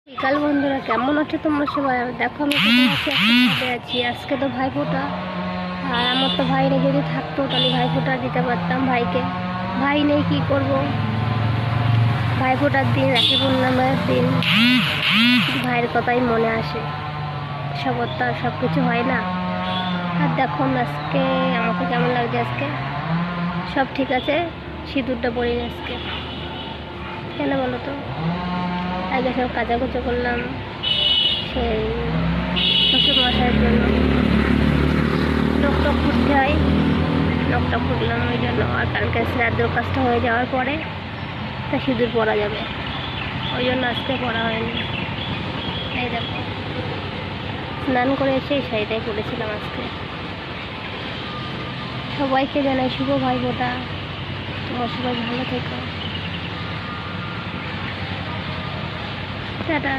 বিকাল বন্ধুরা, কেমন আছো তোমরা সবাই? দেখো আমি কোথায় আছি। আজকে তো ভাইফোঁটা, আর আমার তো ভাই নেই। যদি থাকতো তাহলে ভাইফোঁটা দিতে পারতাম ভাইকে। ভাই নেই, কি করব? ভাইফোঁটার দিন, রাখি পূর্ণিমার দিন ভাইয়ের কথাই মনে আসে। সবার তো আর সব কিছু হয় না। আর দেখো আজকে আমাকে কেমন লাগছে। আজকে সব ঠিক আছে, সিঁদুরটা পরিনি আজকে। কেন বলো তো? আগে সব কাচাকুচো করলাম সেই শ্বশুর মশাইয়ের জন্য। নখটা ফুটতে হয়, নখটা ফুটলাম ওই জন্য। আর কালকে শ্রাদ্ধর কাজটা হয়ে যাওয়ার পরে তা সিঁদুর পরা যাবে, ওই জন্য আজকে পরা হয়নি। এই দেখো, স্নান করে এসে এই শাড়িটাই পরেছিলাম আজকে। সবাইকে জানাই শুভ ভাইফোঁটা। তোমার সবাই ভালো থেকো, টাটা।